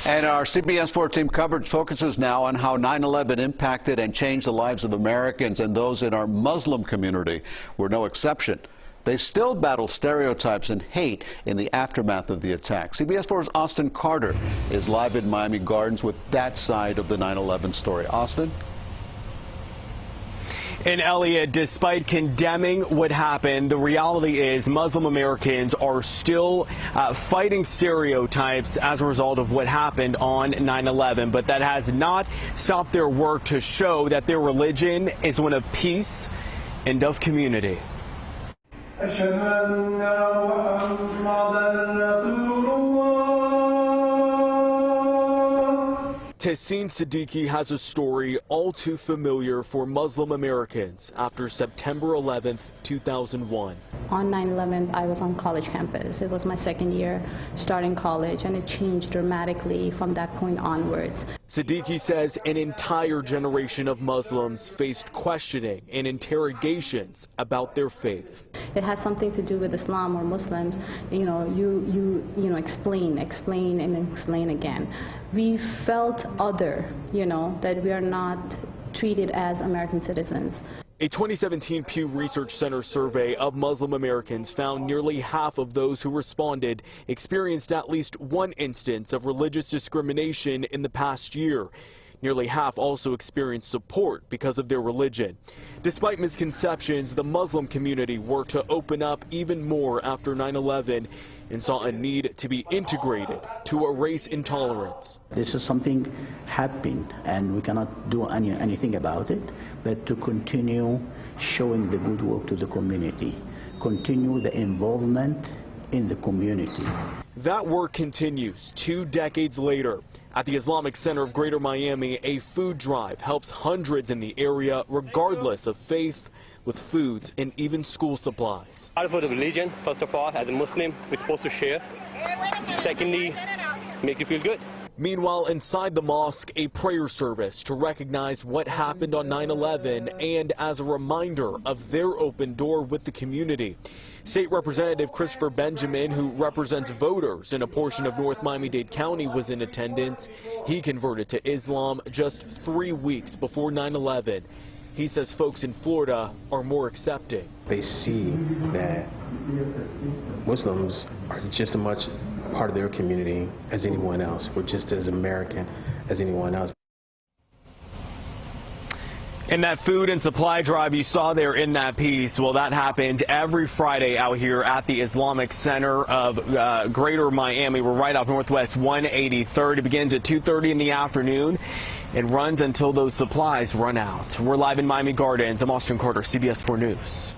And our CBS 4 team coverage focuses now on how 9/11 impacted and changed the lives of Americans, and those in our Muslim community were no exception. They still battle stereotypes and hate in the aftermath of the attack. CBS 4's Austin Carter is live in Miami Gardens with that side of the 9/11 story. Austin? And Elliot, despite condemning what happened, the reality is Muslim Americans are still fighting stereotypes as a result of what happened on 9/11. But that has not stopped their work to show that their religion is one of peace and of community. Tessin Siddiqui has a story all too familiar for Muslim Americans after September 11th, 2001. On 9/11, I was on college campus. It was my second year starting college, and it changed dramatically from that point onwards. Siddiqui says an entire generation of Muslims faced questioning and interrogations about their faith. It has something to do with Islam or Muslims. You know, explain and explain again. We felt other, that we are not treated as American citizens. A 2017 Pew Research Center survey of Muslim Americans found nearly half of those who responded experienced at least one instance of religious discrimination in the past year. Nearly half also experienced support because of their religion. Despite misconceptions, the Muslim community worked to open up even more after 9/11 and saw a need to be integrated to erase intolerance. This is something happened, and we cannot do anything about it, but to continue showing the good work to the community, continue the involvement in the community. That work continues 2 decades later. At the Islamic Center of Greater Miami, a food drive helps hundreds in the area, regardless of faith, with foods and even school supplies. Out of the religion, first of all, as a Muslim, we're supposed to share. Secondly, make you feel good. Meanwhile, inside the mosque, a prayer service to recognize what happened on 9/11 and as a reminder of their open door with the community. State Representative Christopher Benjamin, who represents voters in a portion of North Miami-Dade County, was in attendance. He converted to Islam just 3 weeks before 9/11. He says folks in Florida are more accepting. They see that Muslims are just as much part of their community as anyone else. We're just as American as anyone else. And that food and supply drive you saw there in that piece, well, that happens every Friday out here at the Islamic Center of Greater Miami. We're right off Northwest 183rd. It begins at 2:30 in the afternoon and runs until those supplies run out. We're live in Miami Gardens. I'm Austin Carter, CBS 4 News.